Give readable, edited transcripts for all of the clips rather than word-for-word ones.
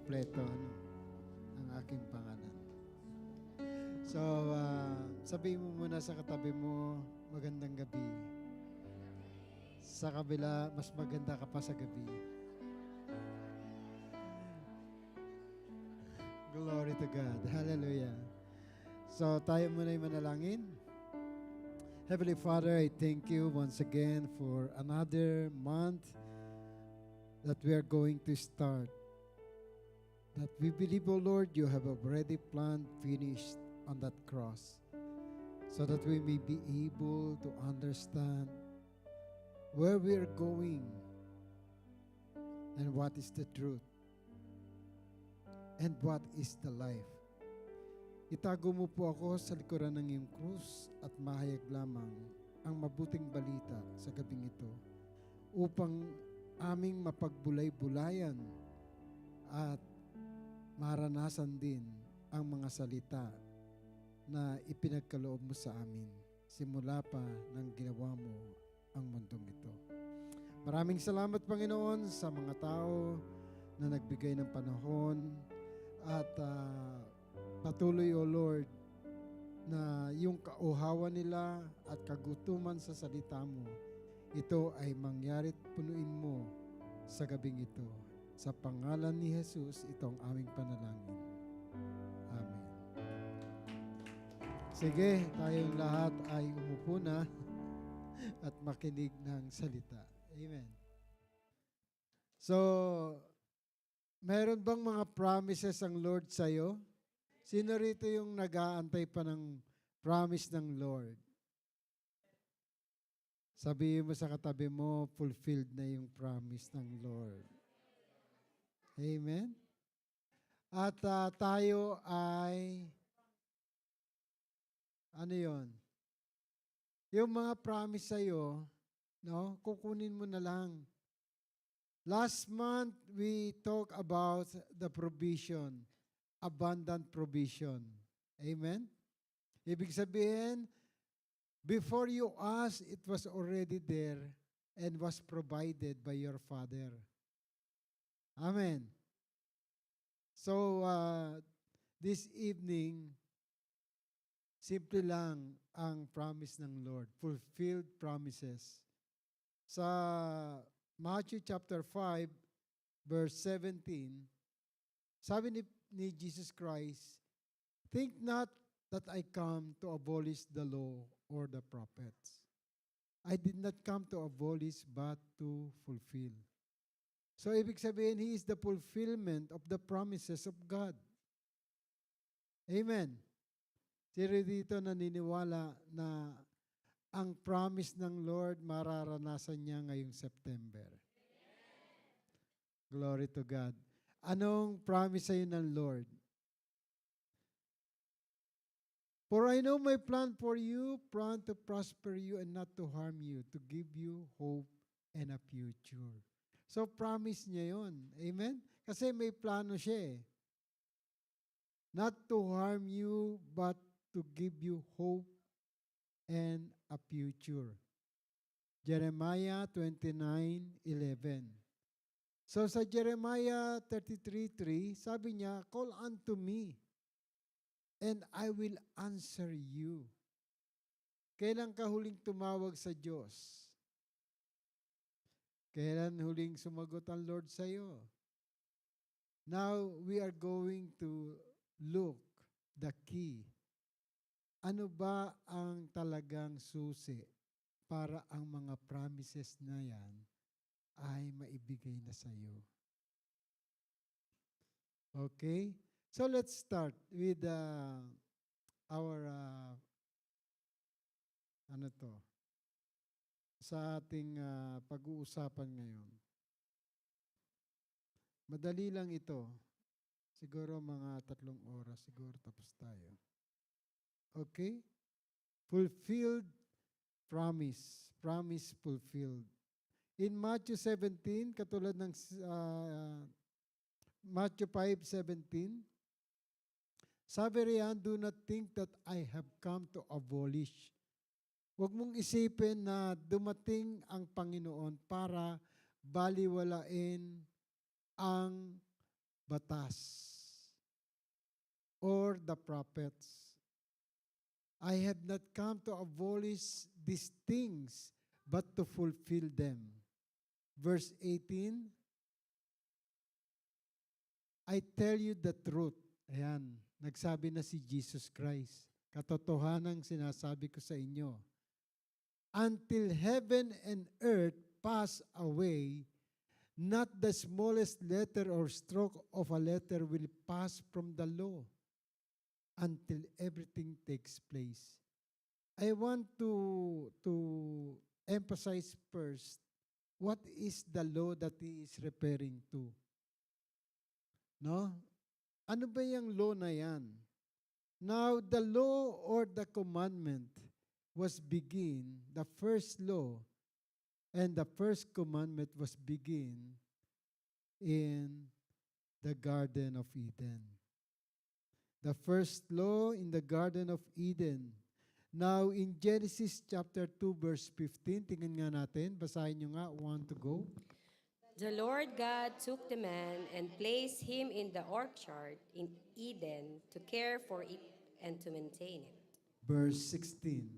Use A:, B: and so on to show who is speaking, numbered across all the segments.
A: kumpleto ang aking pangalan. So, sabihin mo muna sa katabi mo, magandang gabi. Sa kabila, mas maganda ka pa sa gabi. Glory to God. Hallelujah. So, tayo muna yung manalangin. Heavenly Father, I thank you once again for another month that we are going to start. That we believe, O Lord, you have already planned, finished on that cross, so that we may be able to understand where we are going and what is the truth and what is the life. Itago mo po ako sa likuran ng iyong krus at mahayag lamang ang mabuting balita sa gabing ito upang aming mapagbulay-bulayan at maranasan din ang mga salita na ipinagkaloob mo sa amin simula pa nang ginawa mo ang mundong ito. Maraming salamat, Panginoon, sa mga tao na nagbigay ng panahon at patuloy, O Lord, na yung kauhawan nila at kagutuman sa salita mo, ito ay mangyarit punuin mo sa gabing ito. Sa pangalan ni Jesus, ito ang aming panalangin. Amen. Sige, tayong lahat ay umupo na at makinig ng salita. Amen. So, meron bang mga promises ang Lord sa'yo? Sino rito yung nag-aantay pa ng promise ng Lord? Sabihin mo sa katabi mo, fulfilled na yung promise ng Lord. Amen? At tayo ay, ano yon? Yung mga promise sa'yo, no, kukunin mo na lang. Last month, we talked about the provision. Abundant provision. Amen? Ibig sabihin, before you ask, it was already there and was provided by your Father. Amen. So, this evening, simple lang ang promise ng Lord. Fulfilled promises. Sa Matthew chapter 5, verse 17, sabi ni Jesus Christ, think not that I come to abolish the law or the prophets. I did not come to abolish but to fulfill. So ibig sabihin, He is the fulfillment of the promises of God. Amen. Sino dito naniniwala na ang promise ng Lord mararanasan niya ngayong September? Glory to God. Anong promise sa'yo ng Lord? For I know my plan for you, plan to prosper you and not to harm you, to give you hope and a future. So promise niya yun. Amen? Kasi may plano siya eh. Not to harm you, but to give you hope and a future. Jeremiah 29:11. So sa Jeremiah 33:3, sabi niya, call unto me, and I will answer you. Kailan ka huling tumawag sa Diyos? Kailan huling sumagot ang Lord sa iyo? Now, we are going to look the key. Ano ba ang talagang susi para ang mga promises na yan ay maibigay na sa iyo? Okay? So let's start with our sa ating pag-uusapan ngayon. Madali lang ito. Siguro mga 3 oras siguro tapos tayo. Okay? Fulfilled promise. Promise fulfilled. In Matthew 17, katulad ng Matthew 5:17, sabi riyan, do not think that I have come to abolish. Huwag mong isipin na dumating ang Panginoon para baliwalain ang batas or the prophets. I have not come to abolish these things, but to fulfill them. Verse 18, I tell you the truth. Ayan, nagsabi na si Jesus Christ. Katotohanan sinasabi ko sa inyo. Until heaven and earth pass away, not the smallest letter or stroke of a letter will pass from the law until everything takes place. I want to emphasize first what is the law that he is referring to. No? Ano ba yung law na yan? Now, the law or the commandment was begin, the first law and the first commandment was begin in the Garden of Eden. The first law in the Garden of Eden. Now, in Genesis chapter 2, verse 15, tingnan nga natin, basahin nyo nga, want to go?
B: The Lord God took the man and placed him in the orchard in Eden to care for it and to maintain it.
A: Verse 16.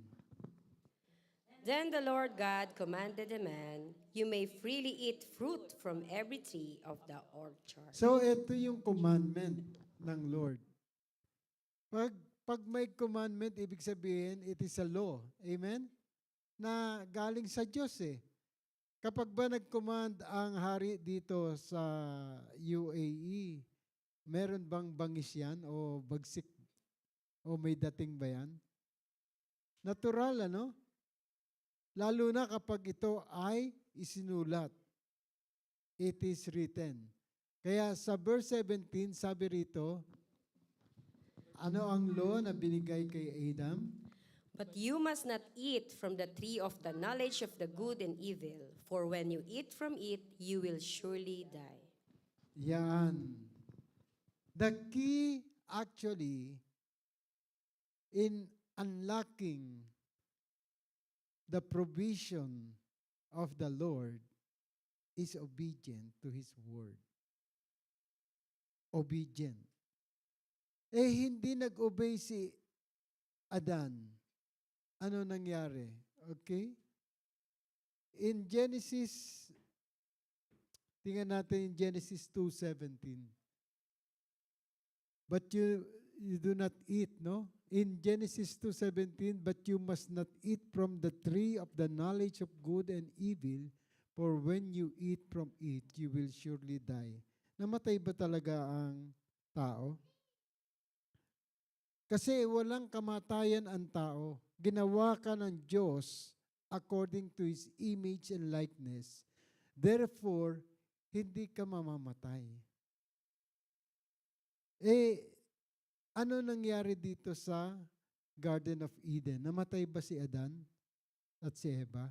B: Then the Lord God commanded the man, "You may freely eat fruit from every tree of the orchard."
A: So, ito yung commandment ng Lord. Pag may commandment, ibig sabihin, it is a law. Amen? Na galing sa Diyos eh. Kapag ba nag-command ang hari dito sa UAE, meron bang bangis yan o bagsik o may dating ba yan? Natural, ano? Lalo na kapag ito ay isinulat. It is written. Kaya sa verse 17, sabi rito, ano ang law na binigay kay Adam?
B: But you must not eat from the tree of the knowledge of the good and evil, for when you eat from it, you will surely die.
A: Yan. The key actually in unlocking the provision of the Lord is obedient to His word. Obedient. Hindi nag-obey si Adan. Ano nangyari? Okay? In Genesis, tingnan natin in Genesis 2:17. But you do not eat, no? In Genesis 2:17, but you must not eat from the tree of the knowledge of good and evil, for when you eat from it, you will surely die. Namatay ba talaga ang tao? Kasi walang kamatayan ang tao. Ginawa ka ng Diyos according to His image and likeness. Therefore, hindi ka mamamatay. Ano nangyari dito sa Garden of Eden? Namatay ba si Adan at si Eva?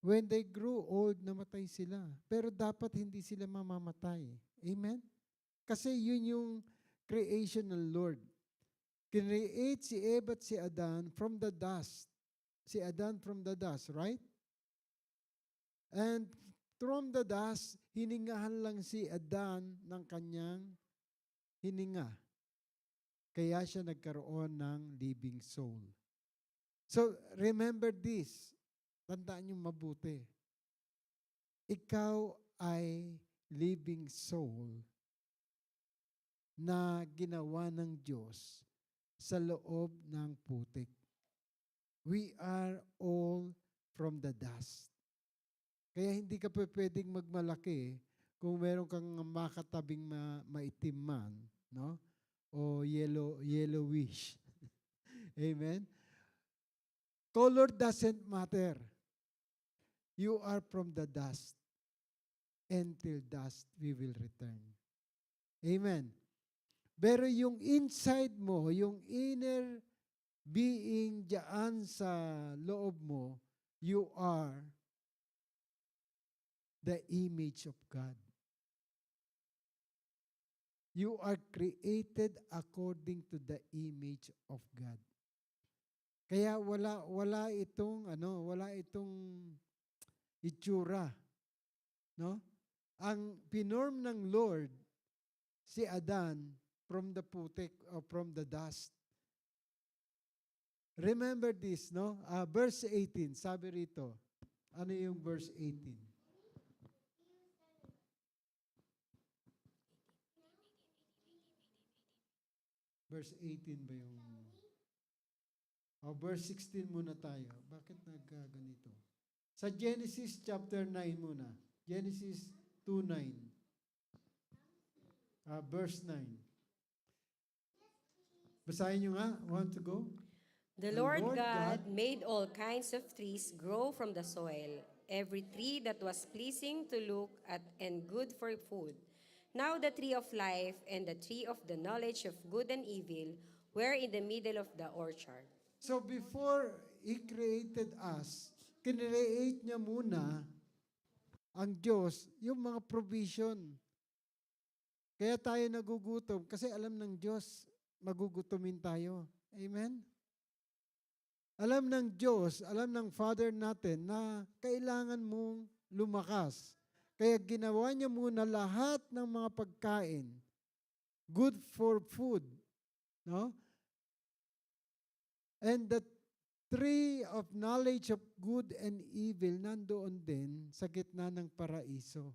A: When they grew old, namatay sila. Pero dapat hindi sila mamamatay. Amen? Kasi yun yung creation ng Lord. Create si Eva at si Adan from the dust. Si Adan from the dust, right? And from the dust, hiningahan lang si Adan ng kanyang hininga. Kaya siya nagkaroon ng living soul. So, remember this. Tandaan niyo mabuti. Ikaw ay living soul na ginawa ng Diyos sa loob ng putik. We are all from the dust. Kaya hindi ka pwedeng magmalaki kung meron kang makatabing maitim man, no? O yellowish. Amen? Color doesn't matter. You are from the dust. And till dust we will return. Amen? Pero yung inside mo, yung inner being diyan sa loob mo, you are the image of God. You are created according to the image of God. Kaya wala itong itsura, no? Ang pinorm ng Lord si Adan from the putik or from the dust. Remember this, no? Verse 18, sabi rito. Ano yung verse 18? Verse 18 ba yung... verse 16 muna tayo. Bakit nagkaganito? Sa Genesis chapter 9 muna. Genesis 2:9. Verse 9. Basahin nyo nga. Want to go?
B: The Lord God made all kinds of trees grow from the soil, every tree that was pleasing to look at and good for food. Now the tree of life and the tree of the knowledge of good and evil were in the middle of the orchard.
A: So before He created us, kinreate niya muna ang Diyos yung mga provision. Kaya tayo nagugutom kasi alam ng Diyos magugutomin tayo. Amen? Alam ng Diyos, alam ng Father natin na kailangan mong lumakas. Kaya ginawa niya muna lahat ng mga pagkain. Good for food. No? And the tree of knowledge of good and evil nandoon din sa gitna ng paraiso.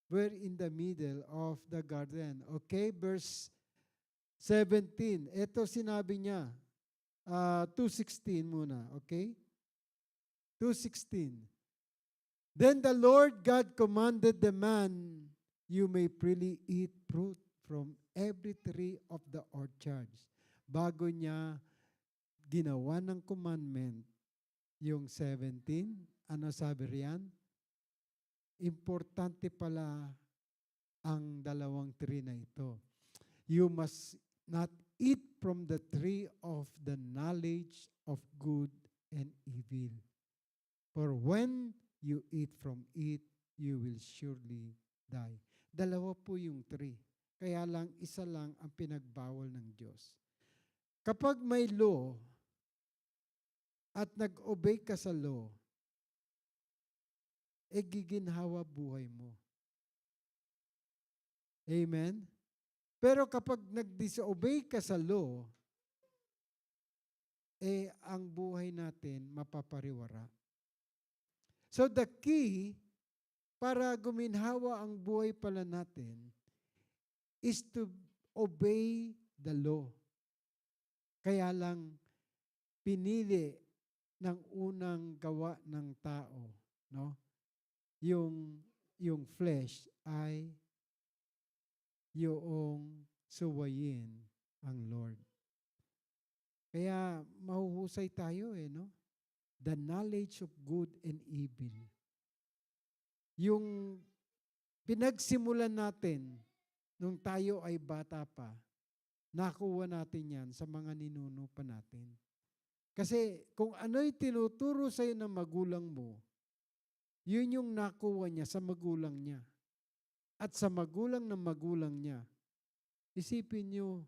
A: We're in the middle of the garden. Okay, verse 17. Ito sinabi niya. 2:16 muna, okay? 2:16. Then the Lord God commanded the man, you may freely eat fruit from every tree of the orchards. Bago niya ginawa ng commandment, yung 17, ano sabi riyan? Importante pala ang dalawang tree na ito. You must not eat from the tree of the knowledge of good and evil. For when you eat from it, you will surely die. Dalawa po yung tree. Kaya lang, isa lang ang pinagbawal ng Diyos. Kapag may law at nag-obey ka sa law, giginhawa buhay mo. Amen? Pero kapag nag-disobey ka sa law, ang buhay natin mapapariwara. So the key para guminhawa ang buhay pala natin is to obey the law. Kaya lang pinili ng unang gawa ng tao, no? Yung flesh ay yung suwayin ang Lord. Kaya mahuhusay tayo no? The knowledge of good and evil. Yung pinagsimulan natin nung tayo ay bata pa, nakuha natin yan sa mga ninuno pa natin. Kasi kung ano'y tinuturo sa'yo ng magulang mo, yun yung nakuha niya sa magulang niya. At sa magulang ng magulang niya. Isipin niyo,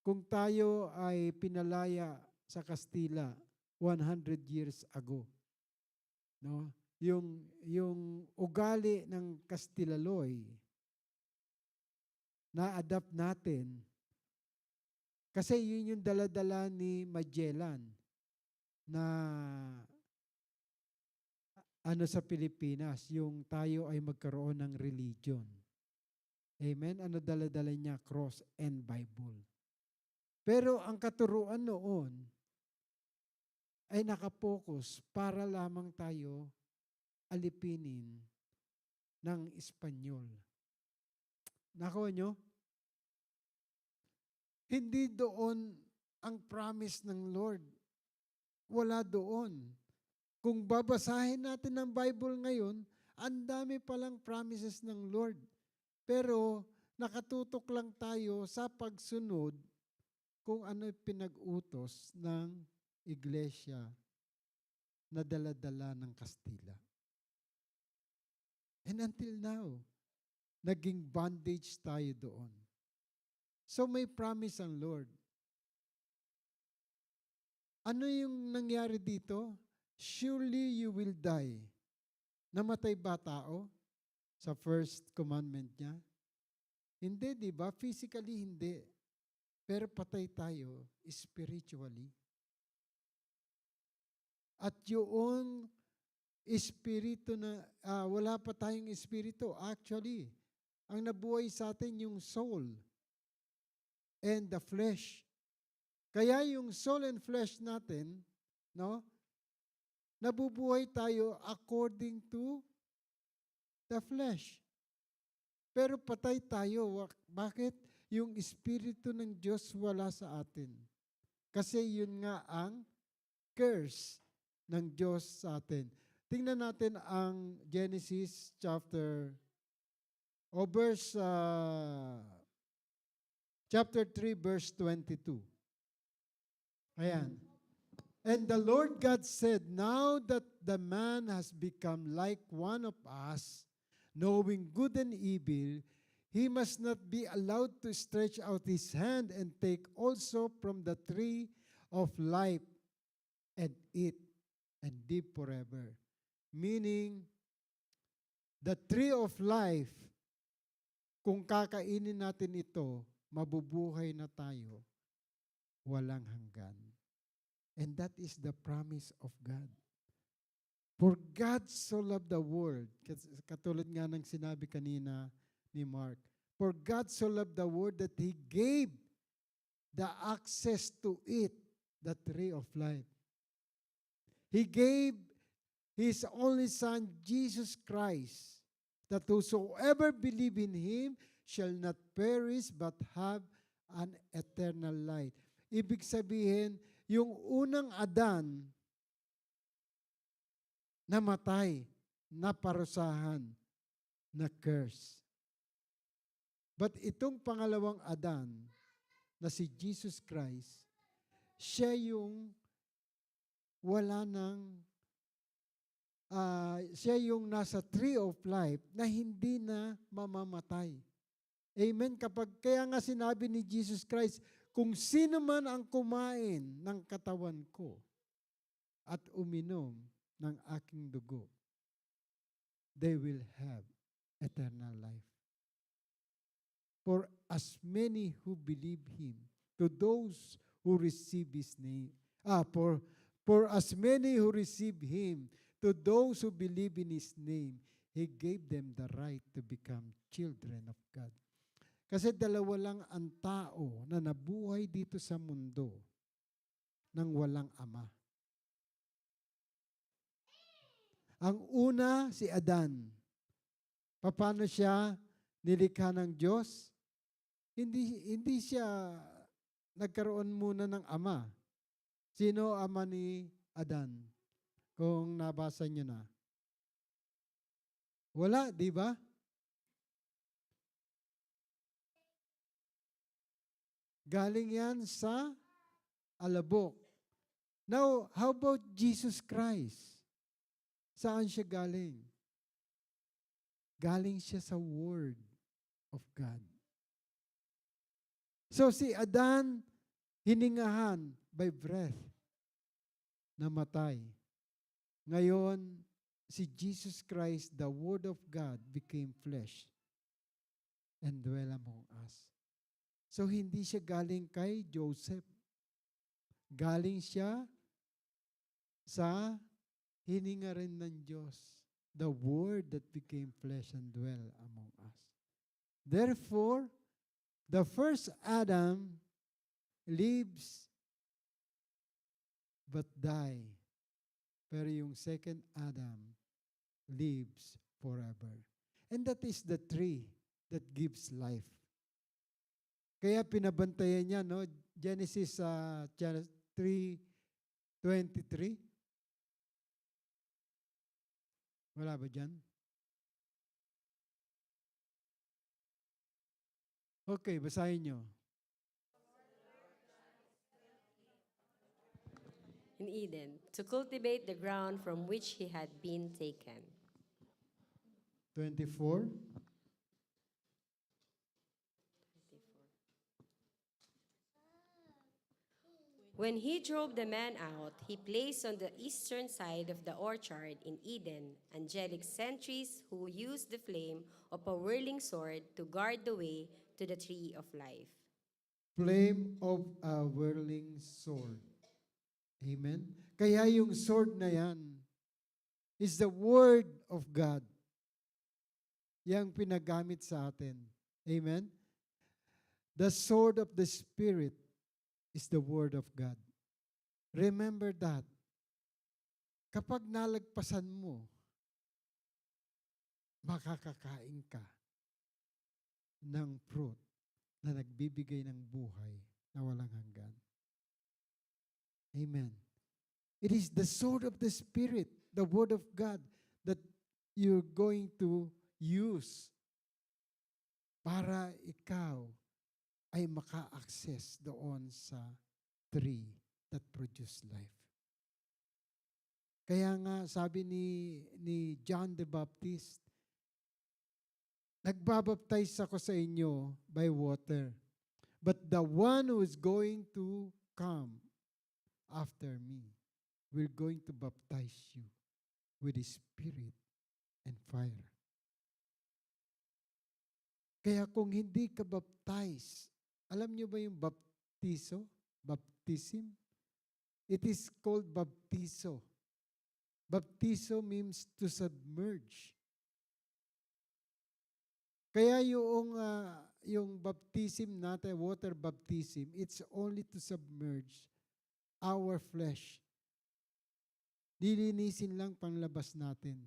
A: kung tayo ay pinalaya sa Kastila 100 years ago, no? Yung ugali ng Kastilaloy, na-adapt natin. Kasi yun yung dala-dala ni Magellan na sa Pilipinas, yung tayo ay magkaroon ng religion. Amen? Ano dala-dala niya? Cross and Bible. Pero ang katuruan noon ay nakapokus para lamang tayo alipinin ng Espanyol. Nakuha nyo? Hindi doon ang promise ng Lord. Wala doon. Kung babasahin natin ang Bible ngayon, ang dami palang promises ng Lord. Pero nakatutok lang tayo sa pagsunod kung ano pinag-utos ng iglesia na dala-dala ng Kastila. And until now, naging bondage tayo doon. So may promise ang Lord. Ano yung nangyari dito? Surely you will die. Namatay ba tao sa first commandment niya? Hindi, di ba? Physically, hindi. Pero patay tayo spiritually. At yung espiritu na, wala pa tayong espiritu. Actually, ang nabuhay sa atin yung soul and the flesh. Kaya yung soul and flesh natin, no, nabubuhay tayo according to the flesh. Pero patay tayo. Bakit? Yung espiritu ng Diyos wala sa atin. Kasi yun nga ang curse ng Diyos sa atin. Tingnan natin ang Genesis chapter 3 verse 22. Ayan. And the Lord God said, now that the man has become like one of us, knowing good and evil, he must not be allowed to stretch out his hand and take also from the tree of life and eat and live forever. Meaning, the tree of life, kung kakainin natin ito, mabubuhay na tayo walang hanggan. And that is the promise of God. For God so loved the world, katulad nga ng sinabi kanina ni Mark, for God so loved the world that He gave the access to eat the tree of life. He gave His only Son, Jesus Christ, that whosoever believe in Him shall not perish but have an eternal life. Ibig sabihin, yung unang Adan, namatay, naparusahan, na curse. But itong pangalawang Adan, na si Jesus Christ, siya yung wala ng, siya yung nasa tree of life na hindi na mamamatay. Amen? Kaya nga sinabi ni Jesus Christ, kung sino man ang kumain ng katawan ko at uminom ng aking dugo, they will have eternal life. For as many who believe Him, to those who receive His name, for as many who receive Him, to those who believe in His name, He gave them the right to become children of God. Kasi dalawa lang ang tao na nabuhay dito sa mundo nang walang ama. Ang una, si Adan. Paano siya nilikha ng Diyos? Hindi siya nagkaroon muna ng ama. Sino ama ni Adan? Kung nabasa niyo na. Wala, di ba? Galing yan sa alabok. Now, how about Jesus Christ? Saan siya galing? Galing siya sa Word of God. So si Adan, hiningahan by breath, namatay. Ngayon, si Jesus Christ, the Word of God, became flesh and dwell among us. So hindi siya galing kay Joseph. Galing siya sa hininga rin ng Diyos. The Word that became flesh and dwell among us. Therefore, the first Adam lives but die. Pero yung second Adam lives forever. And that is the tree that gives life. Kaya pinabantayan niya, no? Genesis 3:23. Wala ba dyan? Okay, basahin nyo.
B: In Eden, to cultivate the ground from which he had been taken.
A: 24.
B: When he drove the man out, he placed on the eastern side of the orchard in Eden angelic sentries who used the flame of a whirling sword to guard the way to the tree of life.
A: Flame of a whirling sword. Amen? Kaya yung sword na yan is the Word of God. Yang pinagamit sa atin. Amen? The sword of the Spirit is the Word of God. Remember that. Kapag nalagpasan mo, makakakain ka ng fruit na nagbibigay ng buhay na walang hanggan. Amen. It is the sword of the Spirit, the Word of God, that you're going to use para ikaw ay maka-access doon sa tree that produce life. Kaya nga sabi ni John the Baptist, nagbabaptize ako sa inyo by water, but the one who is going to come after me will going to baptize you with the Spirit and fire. Kaya kung hindi ka baptize, alam niyo ba yung baptizo? Baptism? It is called baptizo. Baptizo means to submerge. Kaya yung baptism natin, water baptism, it's only to submerge our flesh. Lilinisin lang panglabas natin.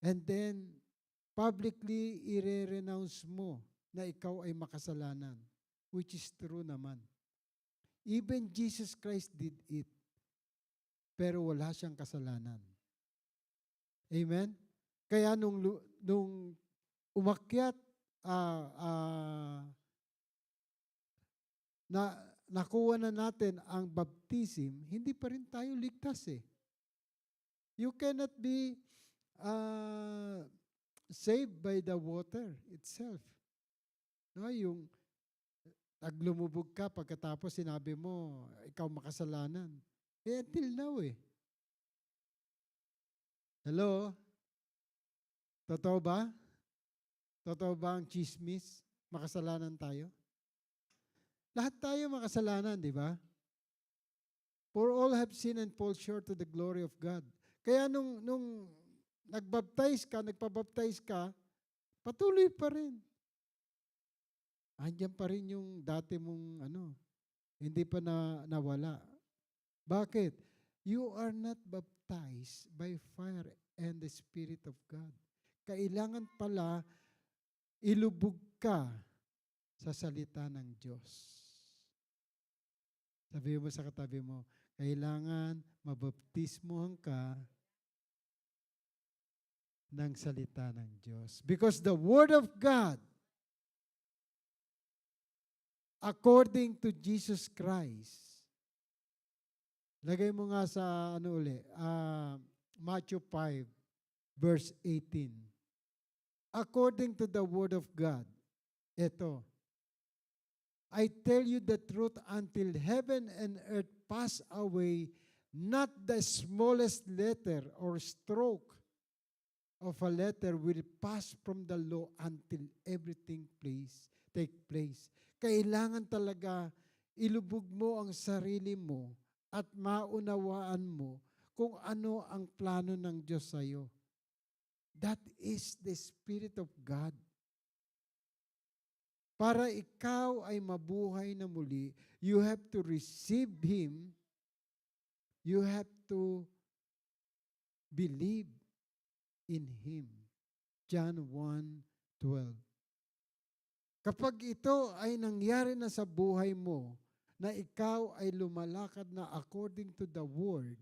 A: And then, publicly i-renounce mo na ikaw ay makasalanan, which is true naman. Even Jesus Christ did it, pero wala siyang kasalanan. Amen? Kaya nung umakyat, nakuha na natin ang baptism, hindi pa rin tayo ligtas eh. You cannot be saved by the water itself. No, yung naglumubog ka pagkatapos sinabi mo, ikaw makasalanan. Eh, until now eh. Hello? Totoo ba? Totoo ba ang chismis? Makasalanan tayo? Lahat tayo makasalanan, di ba? For all have sinned and fall short to the glory of God. Kaya nung nagpabaptize ka, patuloy pa rin. Andiyan pa rin yung dati mong hindi pa nawala. Bakit? You are not baptized by fire and the Spirit of God. Kailangan pala ilubog ka sa salita ng Diyos. Sabi mo sa katabi mo, kailangan mabaptismohan ka ng salita ng Diyos. Because the Word of God, according to Jesus Christ, lagay mo nga sa Matthew 5, verse 18. According to the Word of God, ito, I tell you the truth, until heaven and earth pass away, not the smallest letter or stroke of a letter will pass from the law until everything take place. Kailangan talaga ilubog mo ang sarili mo at maunawaan mo kung ano ang plano ng Diyos sa iyo. That is the Spirit of God. Para ikaw ay mabuhay na muli, you have to receive Him. You have to believe in Him. John 1:12. Kapag ito ay nangyari na sa buhay mo, na ikaw ay lumalakad na according to the Word,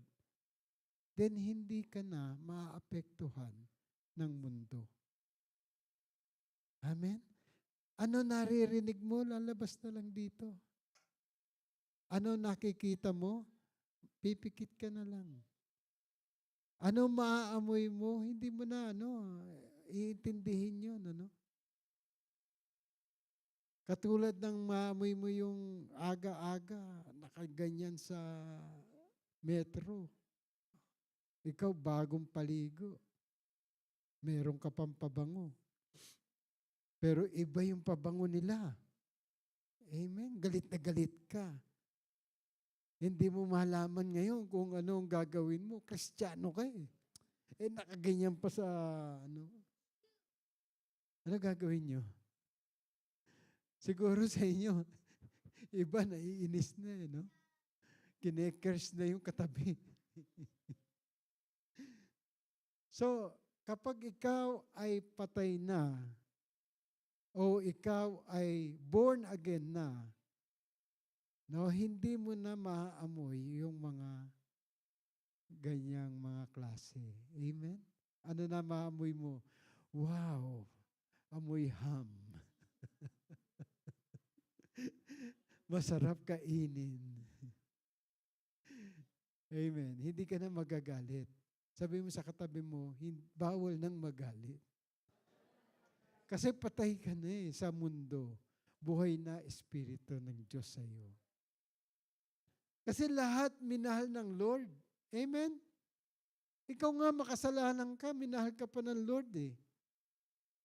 A: then hindi ka na maapektuhan ng mundo. Amen? Ano naririnig mo? Lalabas na lang dito. Ano nakikita mo? Pipikit ka na lang. Ano maaamoy mo? Hindi mo na iintindihin yun. Katulad ng maamoy mo yung aga-aga, nakaganyan sa metro. Ikaw bagong paligo. Meron ka pang pabango. Pero iba yung pabango nila. Amen. Galit na galit ka. Hindi mo malaman ngayon kung ano ang gagawin mo. Kristiyano ka eh. Nakaganyan pa sa ano. Ano gagawin nyo? Siguro sa inyo, iba naiinis na eh, no? Kinekers na yung katabi. So, kapag ikaw ay patay na, o ikaw ay born again na, no, hindi mo na maaamoy yung mga ganyang mga klase. Amen? Ano na maamoy mo? Wow, amoy ham. Masarap kainin. Amen. Hindi ka na magagalit. Sabi mo sa katabi mo, bawal nang magalit. Kasi patay ka na eh sa mundo. Buhay na Espiritu ng Diyos sa iyo. Kasi lahat minahal ng Lord. Amen? Ikaw nga makasalanan ka, minahal ka pa ng Lord eh.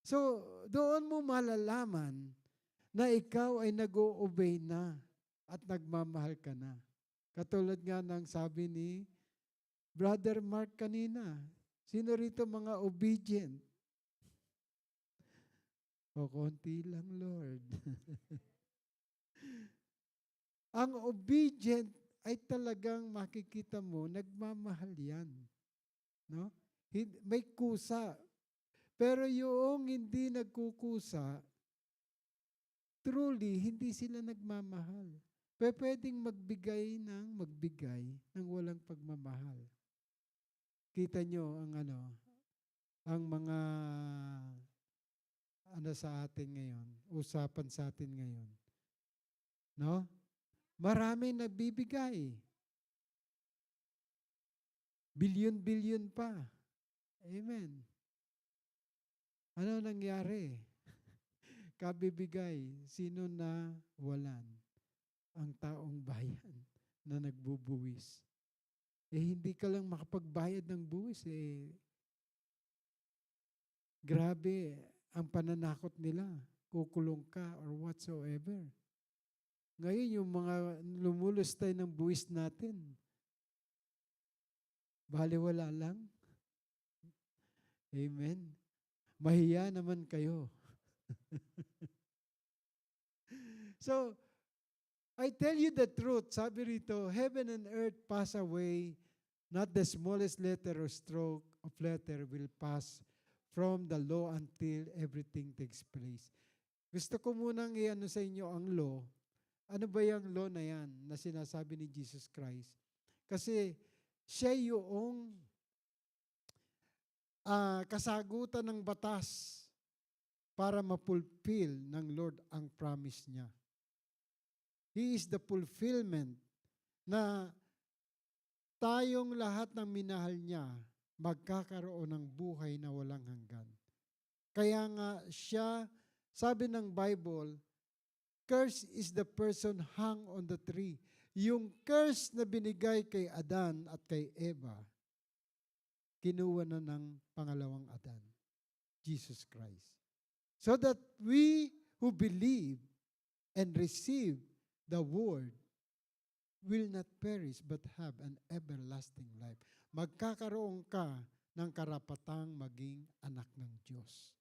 A: So, doon mo malalaman na ikaw ay nag-o-obey na at nagmamahal ka na. Katulad nga ng sabi ni Brother Mark kanina, sino rito mga obedient? O konti lang, Lord. Ang obedient ay talagang makikita mo, nagmamahal yan. No? May kusa. Pero yung hindi nagkukusa, truly, hindi sila nagmamahal. Pwedeng magbigay ng walang pagmamahal. Kita nyo ang mga sa atin ngayon, usapan sa atin ngayon. No? Marami nagbibigay. Bilyon-bilyon pa. Amen. Ano nangyari? Kabibigay, sino na walan? Ang taong bayan na nagbubuwis. Hindi ka lang makapagbayad ng buwis. Grabe ang pananakot nila. Kukulong ka or whatsoever. Ngayon, yung mga lumulustay ng buwis natin, baliwala lang. Amen. Mahiya naman kayo. So, I tell you the truth. Sabi rito, heaven and earth pass away, not the smallest letter or stroke of letter will pass from the law until everything takes place. Gusto ko munang i-ano sa inyo ang law. Ano ba yung law na yan na sinasabi ni Jesus Christ? Kasi siya yung kasagutan ng batas para mapulfill ng Lord ang promise niya. He is the fulfillment na tayong lahat ng minahal niya magkakaroon ng buhay na walang hanggan. Kaya nga siya, sabi ng Bible, curse is the person hung on the tree. Yung curse na binigay kay Adan at kay Eva, kinuha na ng pangalawang Adan, Jesus Christ. So that we who believe and receive the word will not perish but have an everlasting life. Magkakaroon ka ng karapatang maging anak ng Diyos.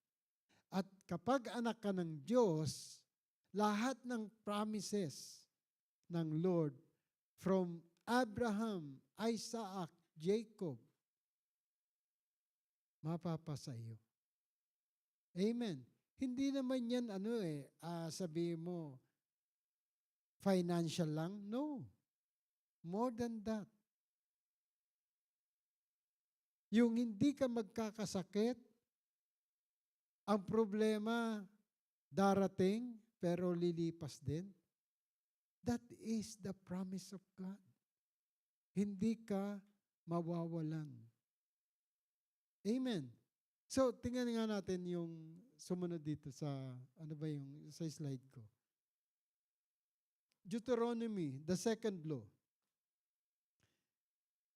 A: At kapag anak ka ng Diyos, lahat ng promises ng Lord from Abraham, Isaac, Jacob, mapapasa iyo. Amen. Hindi naman yan sabihin mo, financial lang? No. More than that. Yung hindi ka magkakasakit, ang problema darating pero lilipas din. That is the promise of God. Hindi ka mawawalan. Amen. So, tingnan nga natin yung sumunod dito sa, sa slide ko. Deuteronomy, the second law.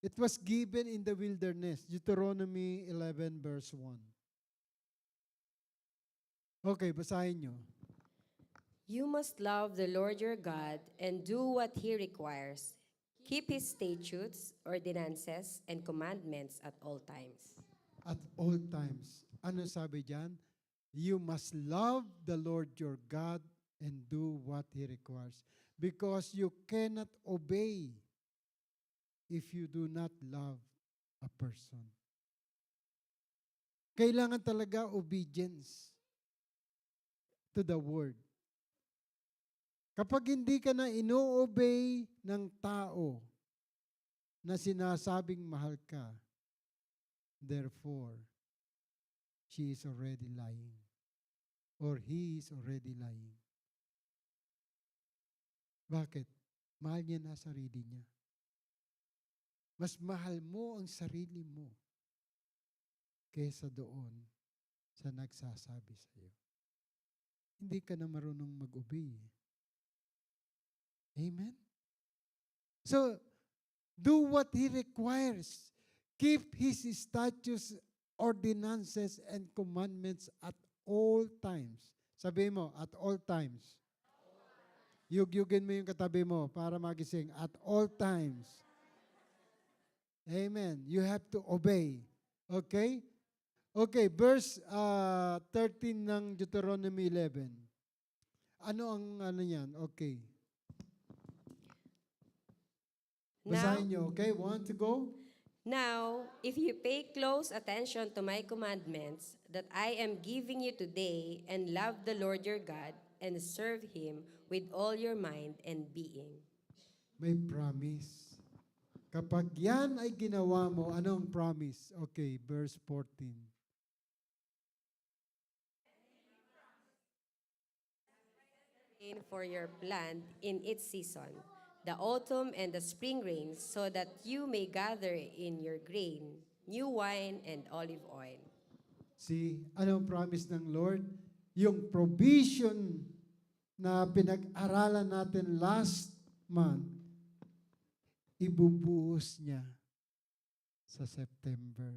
A: It was given in the wilderness. Deuteronomy 11 verse 1. Okay, basahin nyo.
B: You must love the Lord your God and do what He requires. Keep His statutes, ordinances, and commandments at all times.
A: At all times. Ano sabi dyan? You must love the Lord your God and do what He requires. Because you cannot obey if you do not love a person. Kailangan talaga obedience to the word. Kapag hindi ka na ino-obey ng tao na sinasabing mahal ka, therefore, she is already lying or he is already lying. Bakit? Mahal niya na sarili niya. Mas mahal mo ang sarili mo kaysa doon sa nagsasabi sa iyo. Hindi ka na marunong mag-obey. Amen? So, do what He requires. Keep His statutes, ordinances, and commandments at all times. Sabi mo, at all times. Yugyugin mo yung katabi mo para magising. At all times. Amen. You have to obey. Okay? Okay, verse 13 ng Deuteronomy 11. Ano ang yan? Okay. Basahin nyo, okay? Want to go?
B: Now, if you pay close attention to my commandments that I am giving you today and love the Lord your God and serve Him with all your mind and being.
A: May promise. Kapag yan ay ginawa mo, anong promise? Okay, verse 14.
B: Rain for your plant in its season, the autumn and the spring rains, so that you may gather in your grain, new wine, and olive oil.
A: See, anong promise ng Lord? Yung provision na pinag-aralan natin last month, ibubuhos niya sa September.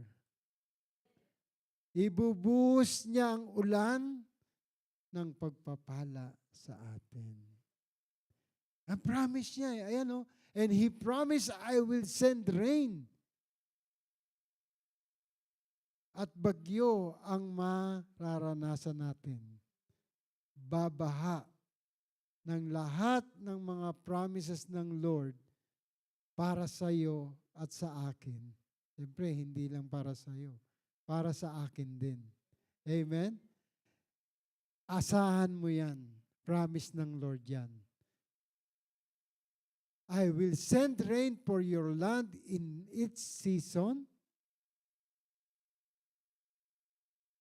A: Ibubuhos niya ang ulan ng pagpapala sa atin. Ang promise niya, ayan o, and He promised, I will send rain. At bagyo ang mararanasan natin. Babaha ng lahat ng mga promises ng Lord para sa iyo at sa akin. Siyempre, hindi lang para sa iyo, para sa akin din. Amen? Asahan mo yan. Promise ng Lord yan. I will send rain for your land in its season,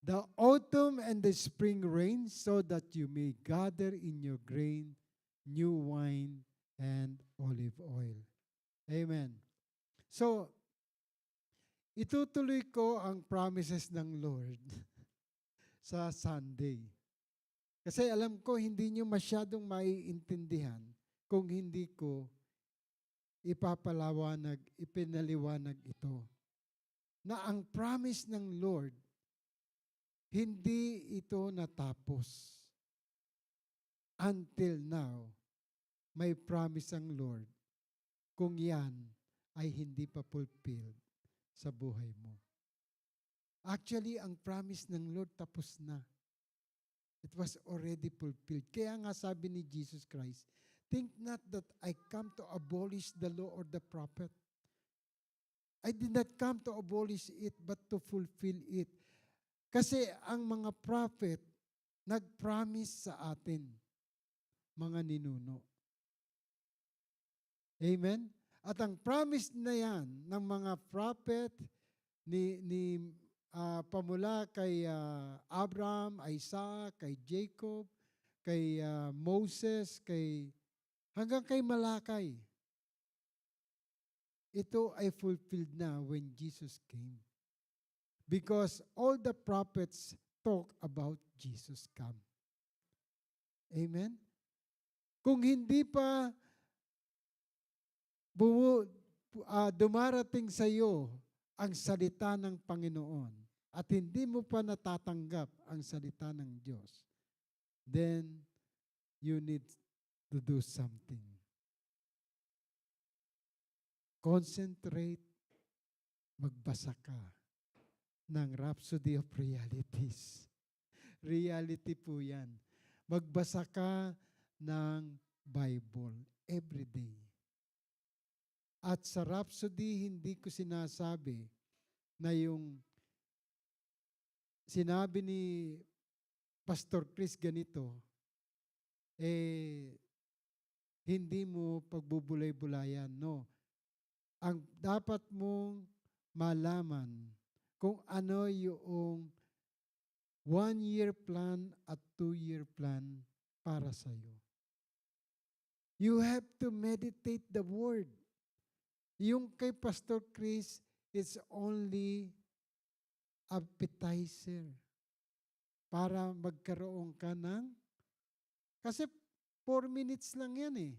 A: the autumn and the spring rain, so that you may gather in your grain, new wine, and olive oil. Amen. So, itutuloy ko ang promises ng Lord sa Sunday. Kasi alam ko, hindi nyo masyadong maiintindihan kung hindi ko ipinaliwanag ito. Na ang promise ng Lord, hindi ito natapos. Until now, may promise ang Lord kung yan ay hindi pa fulfilled sa buhay mo. Actually, ang promise ng Lord tapos na. It was already fulfilled. Kaya nga sabi ni Jesus Christ, think not that I come to abolish the law or the prophet. I did not come to abolish it, but to fulfill it. Kasi ang mga prophet, nag-promise sa atin, mga ninuno. Amen? At ang promise na yan ng mga prophet pamula kay Abraham, Isaac, kay Jacob, kay Moses, hanggang kay Malakay. Ito ay fulfilled na when Jesus came. Because all the prophets talk about Jesus come. Amen? Kung hindi pa dumarating sa iyo ang salita ng Panginoon at hindi mo pa natatanggap ang salita ng Diyos, then you need to do something. Concentrate, magbasa ka ng Rhapsody of Realities. Reality po yan. Magbasa ka ng Bible every day. At sa Rhapsody, hindi ko sinasabi na yung sinabi ni Pastor Chris ganito, hindi mo pagbubulay-bulayan. No. Ang dapat mong malaman kung ano yung 1-year plan at 2-year plan para sa iyo. You have to meditate the Word. Yung kay Pastor Chris, it's only appetizer para magkaroon ka ng, kasi 4 minutes lang yan eh.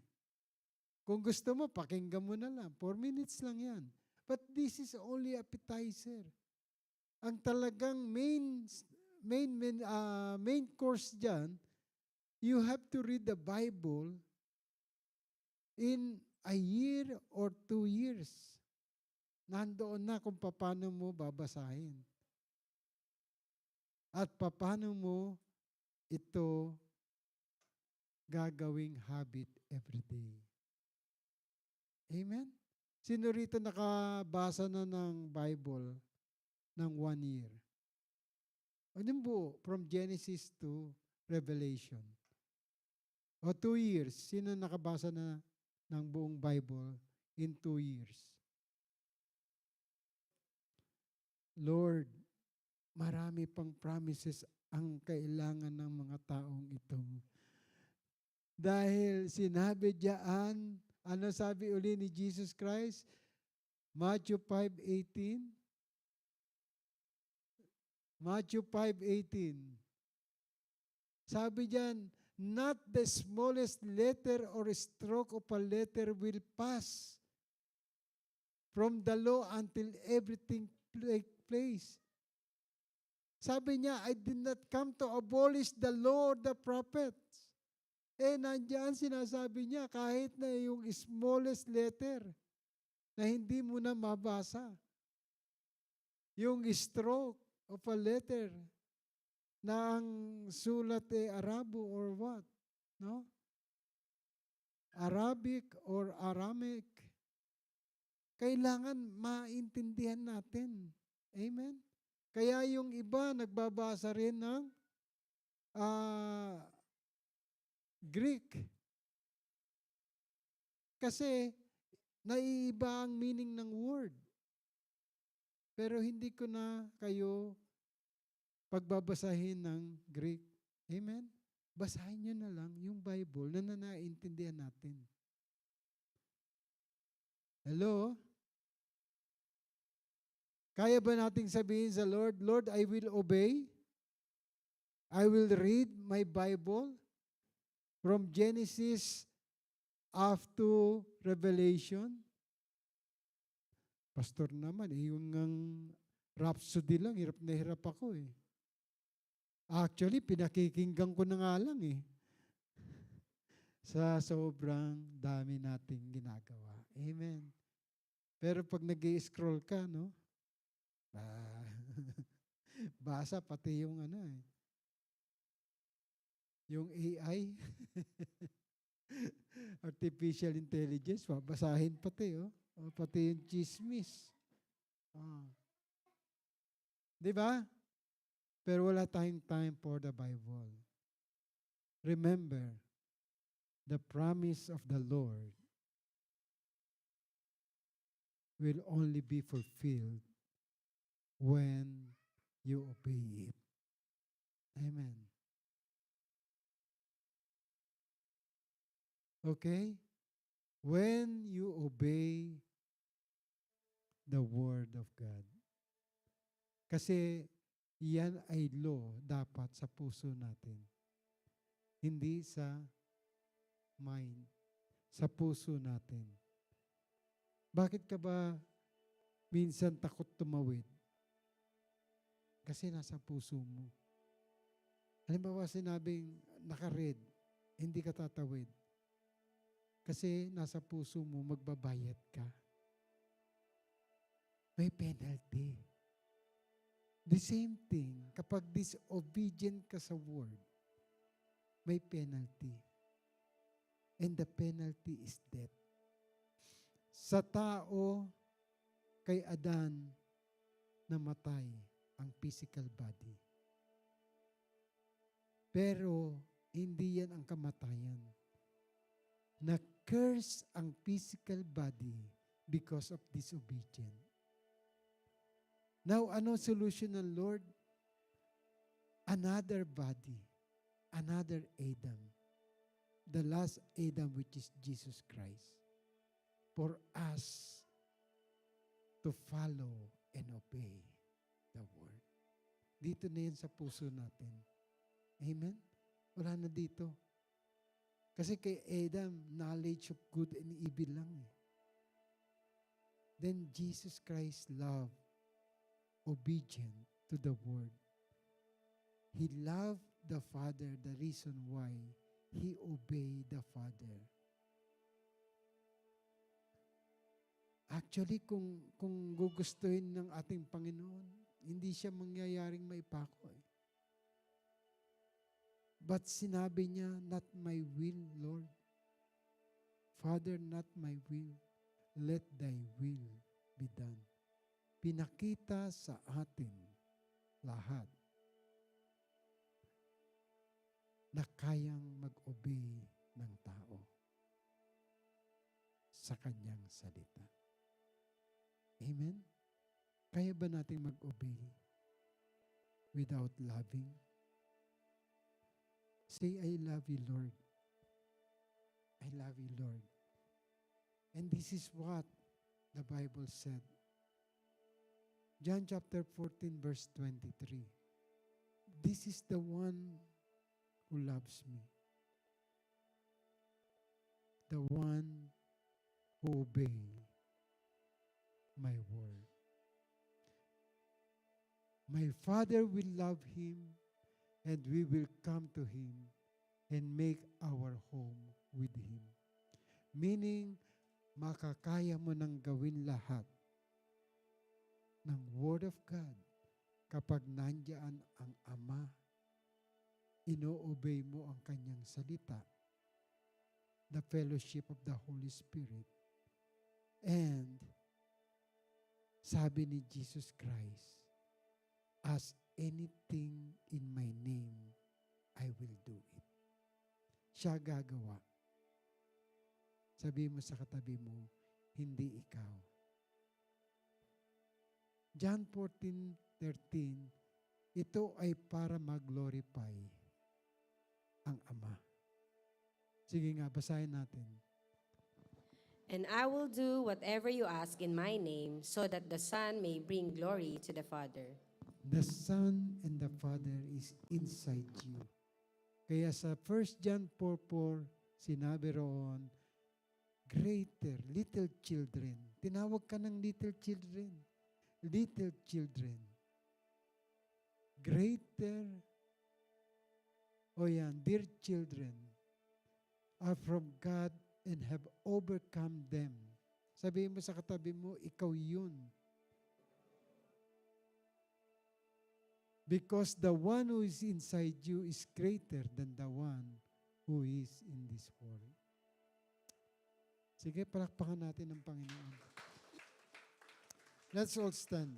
A: Kung gusto mo, pakinggan mo na lang. 4 minutes lang yan. But this is only appetizer. Ang talagang main course dyan, you have to read the Bible in a year or 2 years. Nandoon na kung paano mo babasahin. At paano mo ito gagawing habit every day. Amen? Sino rito nakabasa na ng Bible ng 1 year? Anong buo? From Genesis to Revelation. O 2 years. Sino nakabasa na ng buong Bible in 2 years? Lord, marami pang promises ang kailangan ng mga taong ito. Dahil sinabi diyan, ano sabi uli ni Jesus Christ? Matthew 5:18. Matthew 5:18. Sabi diyan, not the smallest letter or stroke of a letter will pass from the law until everything take place. Sabi niya, I did not come to abolish the law or the prophets. Nandiyan sinasabi niya, kahit na yung smallest letter na hindi mo na mabasa. Yung stroke of a letter na ang sulat Arabo or what? No? Arabic or Aramaic. Kailangan maintindihan natin. Amen? Kaya yung iba nagbabasa rin ng Greek. Kasi naiiba ang meaning ng word. Pero hindi ko na kayo pagbabasahin ng Greek. Amen? Basahin nyo na lang yung Bible na naiintindihan natin. Hello? Kaya ba nating sabihin sa Lord, Lord, I will obey. I will read my Bible from Genesis up to Revelation. Pastor naman, yung Rhapsody lang, hirap na hirap ako eh. Actually, pinakikinggan ko na nga lang eh. Sa sobrang dami nating ginagawa. Amen. Pero pag nag-i-scroll ka, no? Basa pati yung yung AI, artificial intelligence, basahin pati, oh. O, pati yung chismis. Di ba? Pero wala tayong time for the Bible. Remember, the promise of the Lord will only be fulfilled when you obey it. Amen. Okay? When you obey the Word of God. Kasi yan ay law dapat sa puso natin. Hindi sa mind. Sa puso natin. Bakit ka ba minsan takot tumawid? Kasi nasa puso mo. Halimbawa sinabing, naka-red, hindi ka tatawid. Kasi nasa puso mo, magbabayad ka. May penalty. The same thing, kapag disobedient ka sa word, may penalty. And the penalty is death. Sa tao, kay Adan, namatay ang physical body. Pero, hindi yan ang kamatayan. Na-curse ang physical body because of disobedience. Now, ano solution ng Lord? Another body. Another Adam. The last Adam, which is Jesus Christ. For us to follow and obey the word. Dito na yan sa puso natin. Amen? Wala na dito. Kasi kay Adam, knowledge of good and evil lang eh. Then Jesus Christ love, obedient to the word. He loved the Father, the reason why he obeyed the Father. Actually, kung gugustuhin ng ating Panginoon, hindi siya mangyayaring maipako eh. But sinabi niya, not my will, Lord. Father, not my will. Let thy will be done. Pinakita sa atin lahat na kayang mag-obey ng tao sa kanyang salita. Amen? Kaya ba natin mag-obey without loving? Say, I love you, Lord. I love you, Lord. And this is what the Bible said. John chapter 14, verse 23. This is the one who loves me. The one who obeys my word. My Father will love him, and we will come to him and make our home with him. Meaning, makakaya mo nang gawin lahat ng Word of God kapag nandiyan ang Ama, ino-obey mo ang kanyang salita, the fellowship of the Holy Spirit, and sabi ni Jesus Christ, ask anything in my name, I will do it. Siya gagawa. Sabi mo sa katabi mo, hindi ikaw. John 14:13, ito ay para mag-glorify ang Ama. Sige nga, basahin natin.
B: And I will do whatever you ask in my name, so that the Son may bring glory to the Father.
A: The Son and the Father is inside you. Kaya sa 1 John 4:4, sinabi roon, greater, little children. Tinawag ka ng little children. Little children. Greater, dear children, are from God and have overcome them. Sabihin mo sa katabi mo, ikaw yun. Because the one who is inside you is greater than the one who is in this world. Sige, palakpakan natin ang Panginoon. Let's all stand.